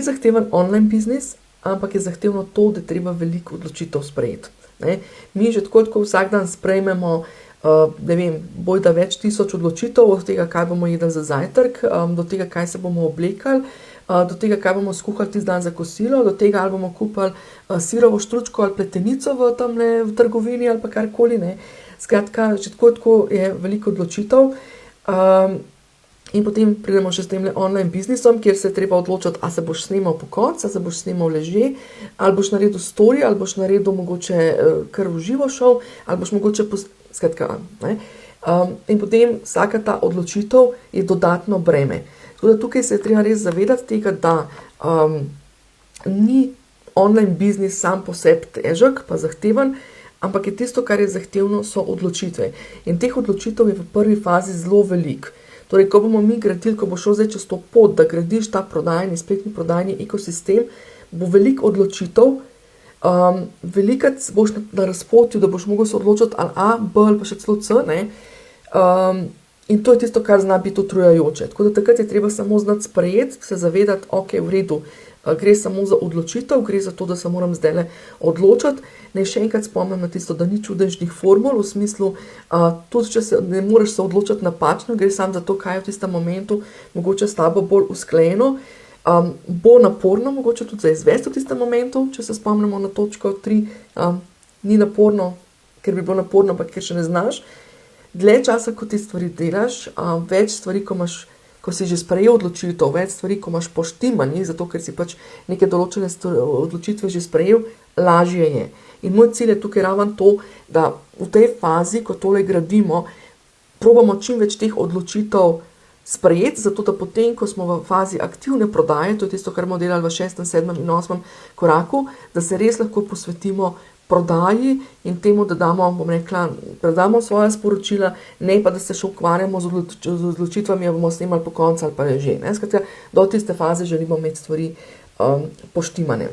ni zahteven online biznis, ampak je zahtevno to, da je treba veliko odločitev sprejeti. Ne? Mi že tako vsak dan sprejmemo, ne vem, bojda več tisoč odločitev, od tega, kaj bomo jedli za zajtrk, do tega, kaj se bomo oblekali, do tega, kaj bomo skuhali tisti dan za kosilo, do tega, ali bomo kupili sirovo štručko ali pletenico v trgovini ali pa karkoli. Ne. Skratka, že tako je veliko odločitev. In potem pridemo še s tem online biznisom, kjer se je treba odločiti, ali se boš snemal po koncu, ali se boš snemal leže, ali boš naredil story, ali boš naredil mogoče kar v živo šov, ali boš mogoče skratka, ne. In potem vsaka ta odločitev je dodatno breme. Tako da tukaj se je treba res zavedati tega, da ni online biznis sam po sebi težek pa zahteven, ampak je tisto, kar je zahtevno, so odločitve. In teh odločitev je v prvi fazi zelo veliko. Torej, ko bomo mi gradili, ko bo šel zdaj čez to pot, da gradiš ta prodajni, spletni prodajni ekosistem, bo veliko odločitev, velikrat boš na razpotju, da boš mogel se odločiti ali A, B ali pa še celo C, ne? In to je tisto, kar zna biti utrujajoče. Tako da takrat je treba samo znati sprejeti, se zavedati, ok, v redu, gre samo za odločitev, gre za to, da se moram zdaj odločiti. Naj še enkrat spomnim na tisto, da ni čudežnih formul, v smislu, tudi če ne moreš se odločiti napačno, gre samo za to, kaj je v tistem momentu mogoče s tabo bolj usklajeno, bo naporno, mogoče tudi za izvesti v tistem momentu, če se spomnimo na točko 3, ni naporno, ker bi bilo naporno, ampak ker še ne znaš. Dlje časa, ko ti stvari delaš, več stvari, ko si že sprejel odločitev, več stvari, ko imaš poštimani, zato ker si pač neke določene odločitve že sprejel, lažje je. In moj cilj je tukaj ravno to, da v tej fazi, ko tole gradimo, probamo čim več teh odločitev sprejeti, zato da potem, ko smo v fazi aktivne prodaje, to je tisto, kar bomo delali v 6., 7. in 8. koraku, da se res lahko posvetimo prodaji in temu, da predamo svoja sporočila, ne pa, da se še ukvarjamo z odločitvami, bomo snemali po koncu ali pa že. Skratka, do tiste faze želimo imeti stvari poštimane.